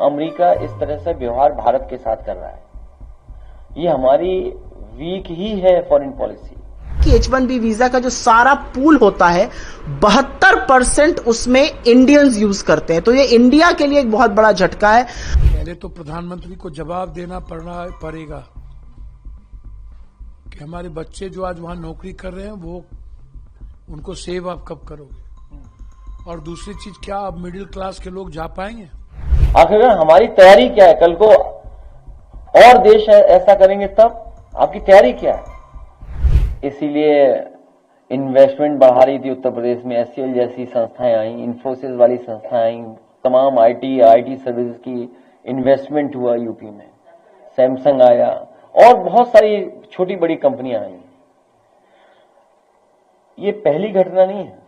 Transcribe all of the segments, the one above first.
America इस तरह से व्यवहार भारत के साथ कर रहा है, ये हमारी वीक ही है फॉरेन पॉलिसी कि H1B वीजा का जो सारा पूल होता है 72% उसमें इंडियंस यूज करते हैं, तो ये इंडिया के लिए एक बहुत बड़ा झटका है। पहले तो प्रधानमंत्री को जवाब देना पड़ेगा कि हमारे बच्चे जो आज वहां नौकरी कर रहे हैं वो उनको सेव आप कब करोगे, और दूसरी चीज क्या अब मिडिल क्लास के लोग जा पाएंगे? आखिर हमारी तैयारी क्या है? कल को और देश ऐसा करेंगे तब आपकी तैयारी क्या है? इसीलिए इन्वेस्टमेंट बढ़ा रही थी उत्तर प्रदेश में, एससीएल जैसी संस्थाएं आई, इन्फोसिस वाली संस्थाएं आई, तमाम आईटी सर्विस की इन्वेस्टमेंट हुआ यूपी में, सैमसंग आया और बहुत सारी छोटी बड़ी कंपनियां आई। ये पहली घटना नहीं है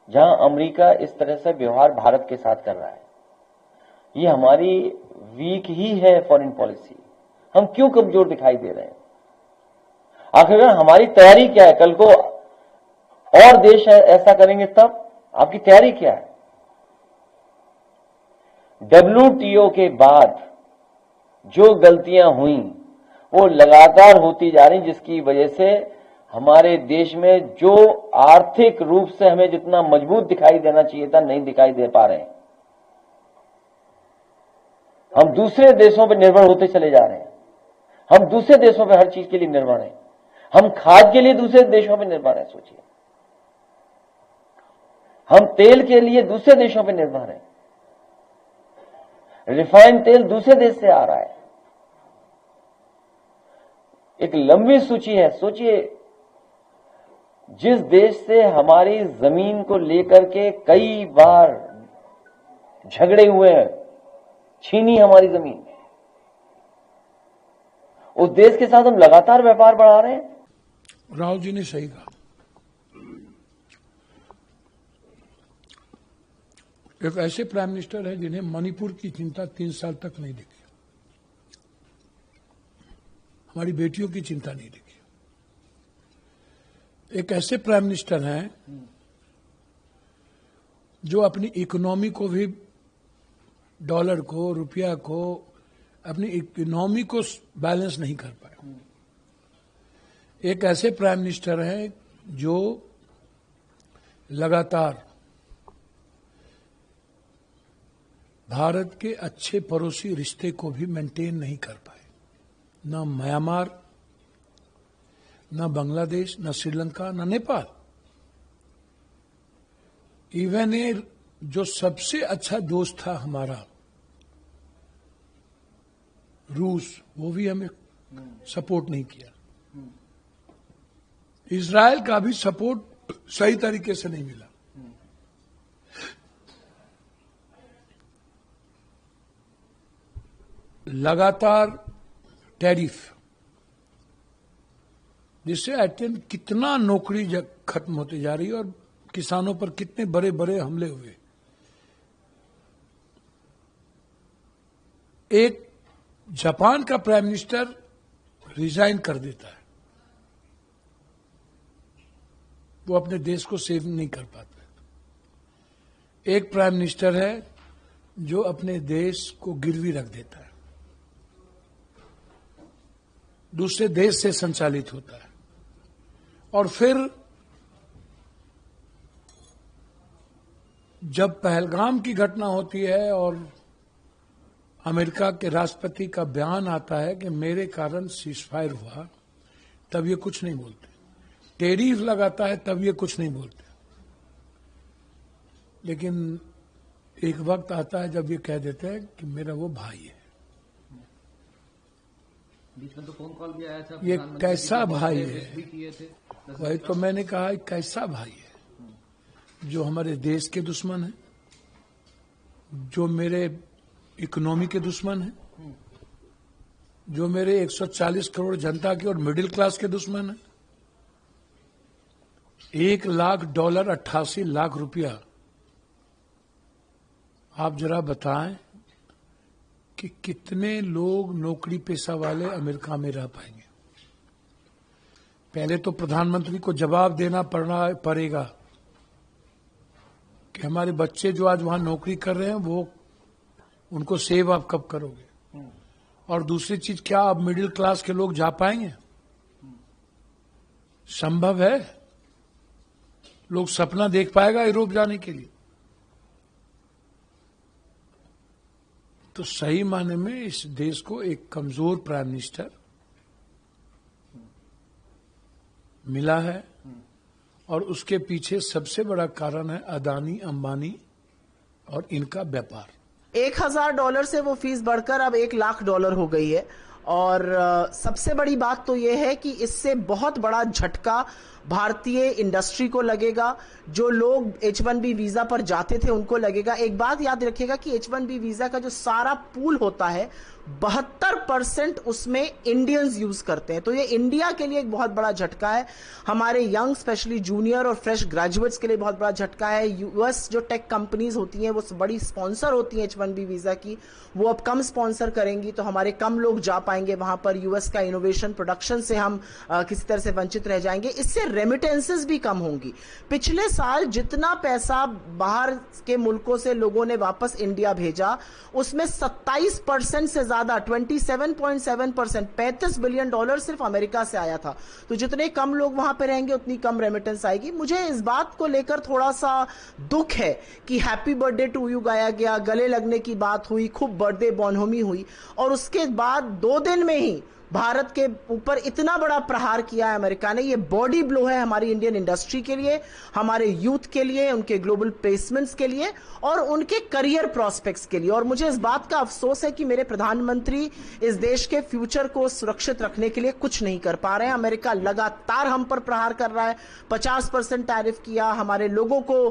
जहां अमेरिका इस तरह से व्यवहार भारत के साथ कर रहा है, ये हमारी वीक ही है फॉरेन पॉलिसी। हम क्यों कमजोर दिखाई दे रहे हैं? आखिर हमारी तैयारी क्या है? कल को और देश ऐसा करेंगे तब आपकी तैयारी क्या है? WTO के बाद जो गलतियां हुई वो लगातार होती जा रही, जिसकी वजह से हमारे देश में जो आर्थिक रूप से हमें जितना मजबूत दिखाई देना चाहिए था नहीं दिखाई दे पा रहे हैं। हम दूसरे देशों पर निर्भर होते चले जा रहे हैं, हम दूसरे देशों पर हर चीज के लिए निर्भर हैं, हम खाद के लिए दूसरे देशों पर निर्भर हैं। सोचिए, हम तेल के लिए दूसरे देशों पर निर्भर हैं, रिफाइंड तेल दूसरे देश से आ रहा है, एक लंबी सूची है। सोचिए, जिस देश से हमारी जमीन को लेकर के कई बार झगड़े हुए हैं, छीनी हमारी जमीन, उस देश के साथ हम लगातार व्यापार बढ़ा रहे हैं। राहुल जी ने सही कहा, एक ऐसे प्राइम मिनिस्टर है जिन्हें मणिपुर की चिंता 3 साल तक नहीं दिखी, हमारी बेटियों की चिंता नहीं दिखी। एक ऐसे प्राइम मिनिस्टर हैं जो अपनी इकोनॉमी को भी, डॉलर को, रुपया को, अपनी इकोनॉमी को बैलेंस नहीं कर पाए। एक ऐसे प्राइम मिनिस्टर हैं जो लगातार भारत के अच्छे पड़ोसी रिश्ते को भी मेंटेन नहीं कर पाए, न म्यांमार, न बांग्लादेश, न श्रीलंका, न नेपाल। इवन ये जो सबसे अच्छा दोस्त था हमारा रूस, वो भी हमें सपोर्ट नहीं किया। इजराइल का भी सपोर्ट सही तरीके से नहीं मिला। लगातार टैरिफ, जिससे अत्यंत कितना नौकरी खत्म होती जा रही है और किसानों पर कितने बड़े बड़े हमले हुए। एक जापान का प्राइम मिनिस्टर रिजाइन कर देता है, वो अपने देश को सेव नहीं कर पाता। एक प्राइम मिनिस्टर है जो अपने देश को गिरवी रख देता है, दूसरे देश से संचालित होता है, और फिर जब पहलगाम की घटना होती है और अमेरिका के राष्ट्रपति का बयान आता है कि मेरे कारण सीजफायर हुआ, तब ये कुछ नहीं बोलते। टैरिफ लगाता है तब ये कुछ नहीं बोलते। लेकिन एक वक्त आता है जब ये कह देते हैं कि मेरा वो भाई है। बीच में तो फोन कॉल भी आया था, ये कैसा भाई है? वही तो मैंने कहा, कैसा भाई है जो हमारे देश के दुश्मन है, जो मेरे इकोनॉमी के दुश्मन है, जो मेरे 140 करोड़ जनता के और मिडिल क्लास के दुश्मन है। $1 लाख, 88 लाख रुपया। आप जरा बताएं कि कितने लोग नौकरी पेशा वाले अमेरिका में रह पाएंगे। पहले तो प्रधानमंत्री को जवाब देना पड़ेगा कि हमारे बच्चे जो आज वहां नौकरी कर रहे हैं वो उनको सेव आप कब करोगे? और दूसरी चीज, क्या अब मिडिल क्लास के लोग जा पाएंगे? संभव है? लोग सपना देख पाएगा यूरोप जाने के लिए? तो सही मायने में इस देश को एक कमजोर प्राइम मिनिस्टर मिला है, और उसके पीछे सबसे बड़ा कारण है अदानी, अंबानी और इनका व्यापार। $1,000 से वो फीस बढ़कर अब $1,00,000 हो गई है। और सबसे बड़ी बात तो ये है कि इससे बहुत बड़ा झटका भारतीय इंडस्ट्री को लगेगा। जो लोग H1B वीजा पर जाते थे उनको लगेगा। एक बात याद रखिएगा कि H1B वीजा का जो सारा पूल होता है 72% उसमें इंडियंस यूज करते हैं। तो ये इंडिया के लिए एक बहुत बड़ा झटका है। हमारे यंग स्पेशली जूनियर और फ्रेश ग्रेजुएट्स के लिए बहुत बड़ा झटका है। यूएस जो टेक कंपनीज होती हैं वो बड़ी स्पॉन्सर होती हैं H1B वीजा की, वो अब कम स्पॉन्सर करेंगी, तो हमारे कम लोग जा पाएंगे वहां पर। यूएस का इनोवेशन प्रोडक्शन से हम किसी तरह से वंचित रह जाएंगे। इससे रेमिटेंसेस भी कम होंगी। पिछले साल जितना पैसा बाहर के मुल्कों से लोगों ने वापस इंडिया भेजा, उसमें 27% से ज्यादा 27.7% $35 बिलियन सिर्फ अमेरिका से आया था। तो जितने कम लोग वहां पे रहेंगे उतनी कम रेमिटेंस आएगी। मुझे इस बात को लेकर थोड़ा सा दुख है कि हैप्पी बर्थडे टू यू गाया गया, गले लगने की बात हुई, खूब बर्थडे बोनहोमी हुई, और उसके बाद 2 दिन में ही भारत के ऊपर इतना बड़ा प्रहार किया है अमेरिका ने। ये बॉडी ब्लो है हमारी इंडियन इंडस्ट्री के लिए, हमारे यूथ के लिए, उनके ग्लोबल प्लेसमेंट्स के लिए और उनके करियर प्रोस्पेक्ट्स के लिए। और मुझे इस बात का अफसोस है कि मेरे प्रधानमंत्री इस देश के फ्यूचर को सुरक्षित रखने के लिए कुछ नहीं कर पा रहे हैं। अमेरिका लगातार हम पर प्रहार कर रहा है। 50% टैरिफ किया, हमारे लोगों को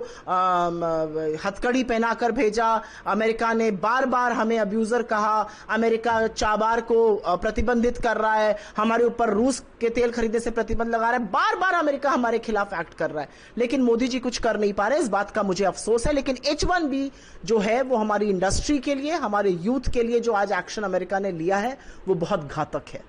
हथकड़ी पहनाकर भेजा। अमेरिका ने बार बार हमें अब्यूजर कहा। अमेरिका चाबार को प्रतिबंधित कर रहा है, हमारे ऊपर रूस के तेल खरीदने से प्रतिबंध लगा रहा है। बार बार अमेरिका हमारे खिलाफ एक्ट कर रहा है, लेकिन मोदी जी कुछ कर नहीं पा रहे। इस बात का मुझे अफसोस है। लेकिन H1B जो है वो हमारी इंडस्ट्री के लिए, हमारे यूथ के लिए जो आज एक्शन अमेरिका ने लिया है वो बहुत घातक है।